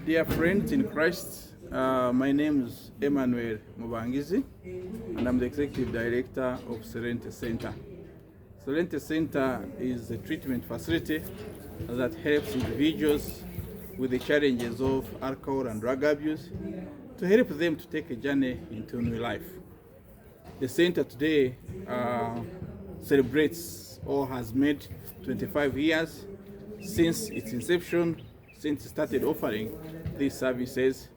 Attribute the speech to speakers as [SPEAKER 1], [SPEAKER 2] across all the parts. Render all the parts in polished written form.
[SPEAKER 1] Dear friends in Christ, my name is Emmanuel Mubangizi, and I'm the Executive Director of Serenity Center. Serenity Center is a treatment facility that helps individuals with the challenges of alcohol and drug abuse to help them to take a journey into new life. The center today celebrates or has made 25 years since its inception, since it started offering these services,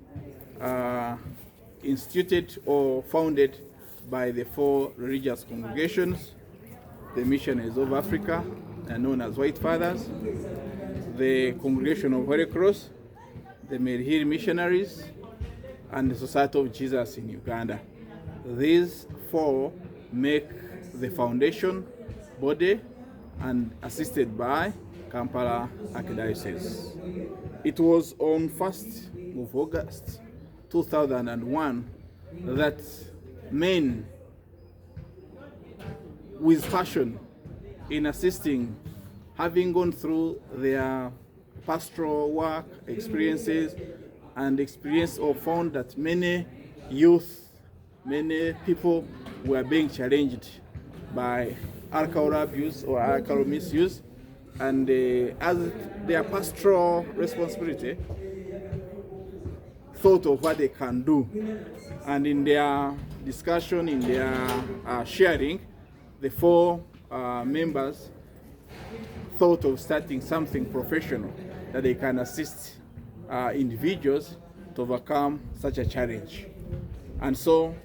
[SPEAKER 1] instituted or founded by the 4 religious congregations: the Missionaries of Africa, known as White Fathers, the Congregation of Holy Cross, the Mary Hill Missionaries, and the Society of Jesus in Uganda. These 4 make the foundation body and assisted by Kampala Archdiocese. It was on 1st of August 2001 that men with passion in assisting, having gone through their pastoral work experiences and experience, or found that many youth, many people were being challenged by alcohol abuse or alcohol misuse, and as their pastoral responsibility, thought of what they can do. And in their discussion, in their sharing, the 4 members thought of starting something professional that they can assist individuals to overcome such a challenge. And so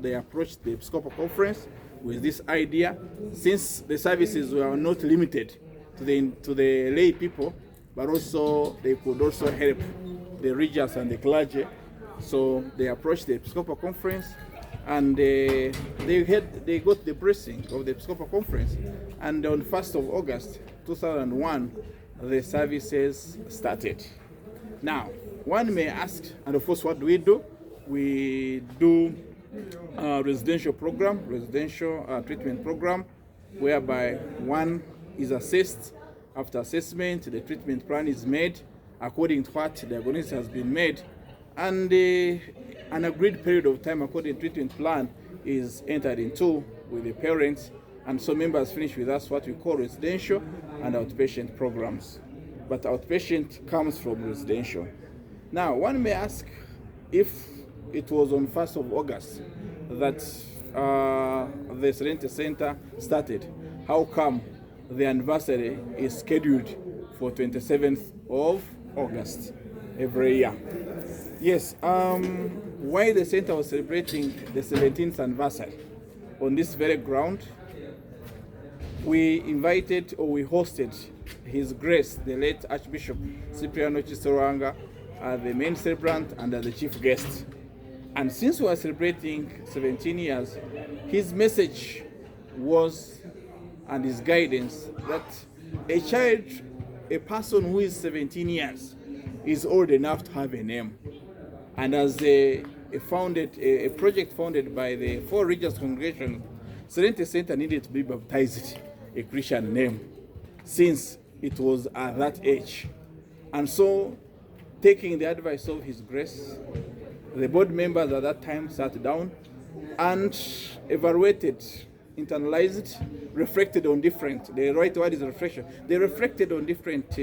[SPEAKER 1] they approached the Episcopal Conference with this idea, since the services were not limited to the lay people, but also they could also help the religious and the clergy. So they approached the Episcopal Conference, and they got the blessing of the Episcopal Conference. And on 1st of August 2001, the services started. Now, one may ask, and of course, what do? We do residential treatment program, whereby one is assessed. After assessment, the treatment plan is made according to what the diagnosis has been made, and an agreed period of time according to treatment plan is entered into with the parents, and so members finish with us what we call residential and outpatient programs. But outpatient comes from residential. Now, one may ask, if it was on 1st of August that the Serenity Center started, how come the anniversary is scheduled for 27th of August every year? Yes, why the center was celebrating the 17th anniversary on this very ground, we invited, or we hosted His Grace, the late Archbishop Cipriano Chisoranga, as the main celebrant and as the chief guest. And since we are celebrating 17 years, his message was, and his guidance, that a child, a person who is 17 years, is old enough to have a name. And as a project founded by the 4 religious congregations, Serenity Center needed to be baptized a Christian name, since it was at that age. And so, taking the advice of His Grace, the board members at that time sat down and evaluated, internalized, reflected on different, the right word is reflection, they reflected on different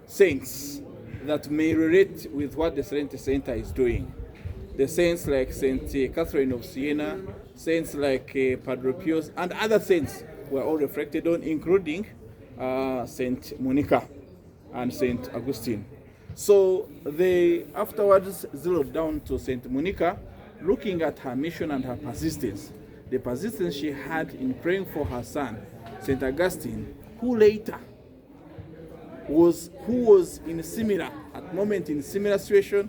[SPEAKER 1] saints that may relate with what the Serenity Center is doing. The saints like Saint Catherine of Siena, saints like Padre Pius, and other saints were all reflected on, including Saint Monica and Saint Augustine. So they afterwards zeroed down to Saint Monica, looking at her mission and her persistence. The persistence she had in praying for her son, Saint Augustine, who later was in similar situation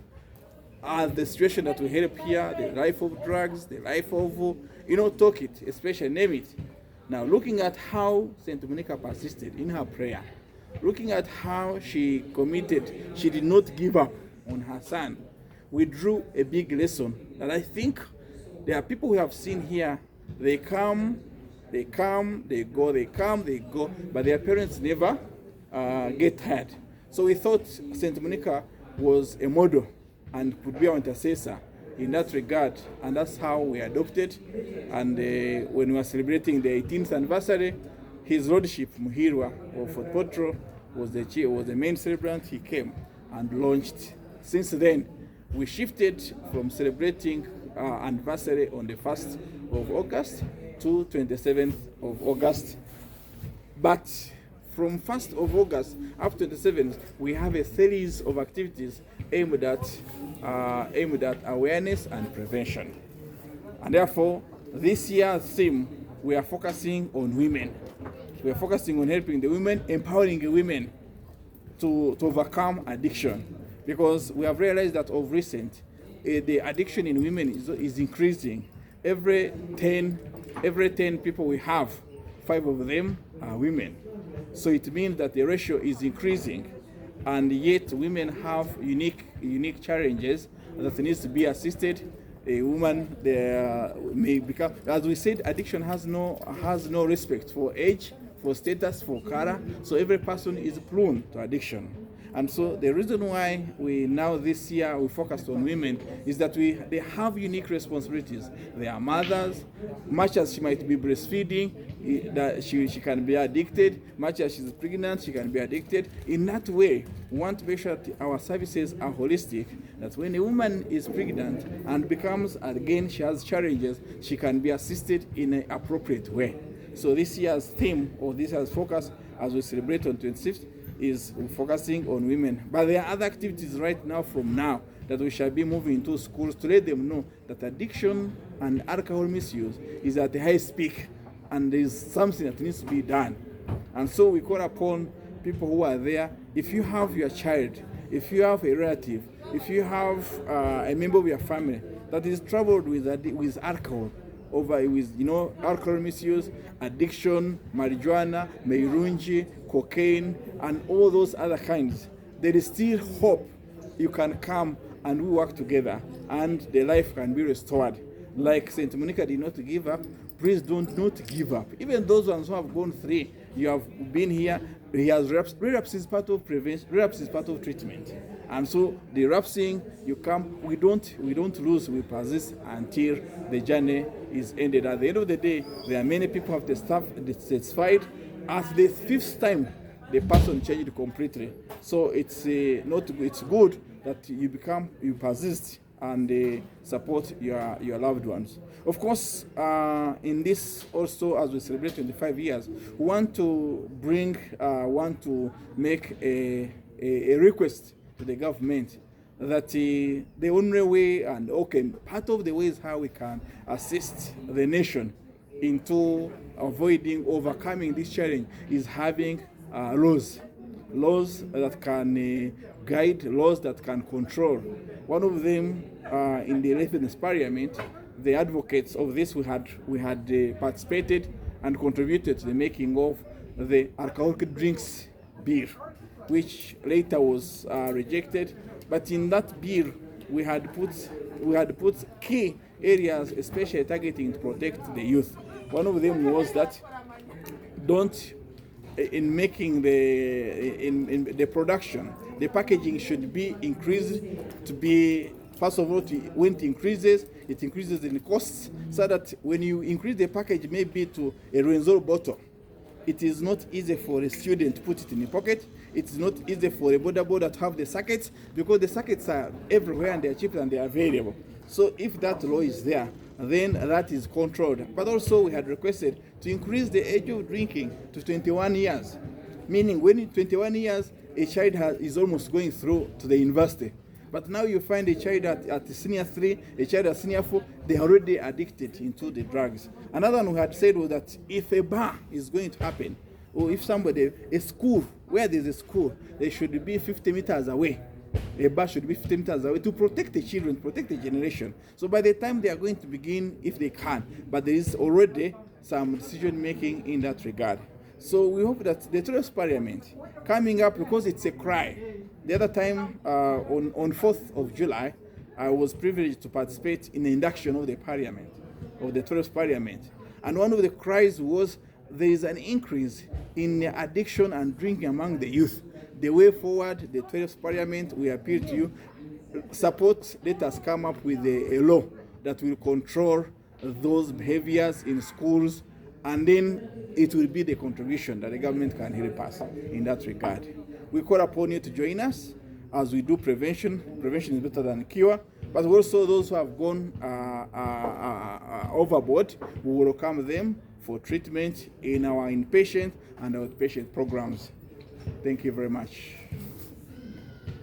[SPEAKER 1] as the situation that we help here, the life of drugs, the life of, talk it, especially name it. Now, looking at how Saint Monica persisted in her prayer, looking at how she committed, she did not give up on her son, we drew a big lesson that I think there are people who have seen here. They come, they go, they come, they go, but their parents never get tired. So we thought St. Monica was a model and could be our intercessor in that regard, and that's how we adopted. And when we were celebrating the 18th anniversary, His Lordship Muhirwa of Fort Potro was the main celebrant. He came and launched. Since then, we shifted from celebrating our anniversary on the 1st of August to 27th of August. But from 1st of August up to 27th, we have a series of activities aimed at awareness and prevention. And therefore, this year's theme, we are focusing on women. We are focusing on helping the women, empowering the women to overcome addiction. Because we have realized that of recent, the addiction in women is increasing. Every 10 people we have, 5 of them are women. So it means that the ratio is increasing, and yet women have unique challenges that needs to be assisted. A woman may become, as we said, addiction has no respect for age, for status, for color. So every person is prone to addiction. And so the reason why we now this year we focused on women is that they have unique responsibilities. They are mothers. Much as she might be breastfeeding, that she can be addicted. Much as she's pregnant, she can be addicted. In that way, we want to make sure that our services are holistic, that when a woman is pregnant and becomes, again, she has challenges, she can be assisted in an appropriate way. So this year's theme, or this year's focus, as we celebrate on 26th, is focusing on women. But there are other activities right now from now that we shall be moving into schools to let them know that addiction and alcohol misuse is at the highest peak, and there is something that needs to be done. And so we call upon people who are there. If you have your child, if you have a relative, if you have a member of your family that is troubled with alcohol, alcohol misuse, addiction, marijuana, meirungi, cocaine, and all those other kinds, there is still hope. You can come and we work together, and the life can be restored. Like St. Monica did not give up, please don't not give up. Even those ones who have gone through, you have been here, he has relapse is part of prevention, relapse is part of treatment. And so the relapsing, you come, we don't lose, we persist until the journey is ended. At the end of the day, there are many people who have satisfied. At the 5th time, the person changed completely. So it's good that you persist and support your loved ones. Of course, in this also, as we celebrate 25 years, we want to make a request to the government that the only way, and part of the ways how we can assist the nation into overcoming this challenge is having laws that can guide, laws that can control. One of them in the 11th Parliament, the advocates of this, we had participated and contributed to the making of the alcoholic drinks bill, which later was rejected. But in that bill, we had put key areas, especially targeting to protect the youth. One of them was that in the production, the packaging should be increased to be, first of all, when it increases in costs, so that when you increase the package maybe to a Renzol bottle, it is not easy for a student to put it in the pocket. It's not easy for a border board that have the sockets, because the sockets are everywhere and they're cheap and they're available. So if that law is there, then that is controlled. But also we had requested to increase the age of drinking to 21 years, meaning when in 21 years, a child is almost going through to the university. But now you find a child at senior 3, a child at senior 4, they're already addicted into the drugs. Another one we had said was that if a bar is going to happen, or if a school, where there's a school, they should be 50 meters away. A bar should be 50 meters away to protect the children, protect the generation. So by the time they are going to begin, if they can, but there is already some decision making in that regard. So we hope that the 12th Parliament coming up, because it's a cry. The other time, on 4th of July, I was privileged to participate in the induction of the Parliament, of the 12th Parliament. And one of the cries was there is an increase in addiction and drinking among the youth. the way forward, the 12th Parliament, we appeal to you, support, let us come up with a law that will control those behaviors in schools, and then it will be the contribution that the government can help us in that regard. We call upon you to join us as we do prevention. Prevention is better than cure. But also those who have gone overboard, we will welcome them for treatment in our inpatient and outpatient programs. Thank you very much.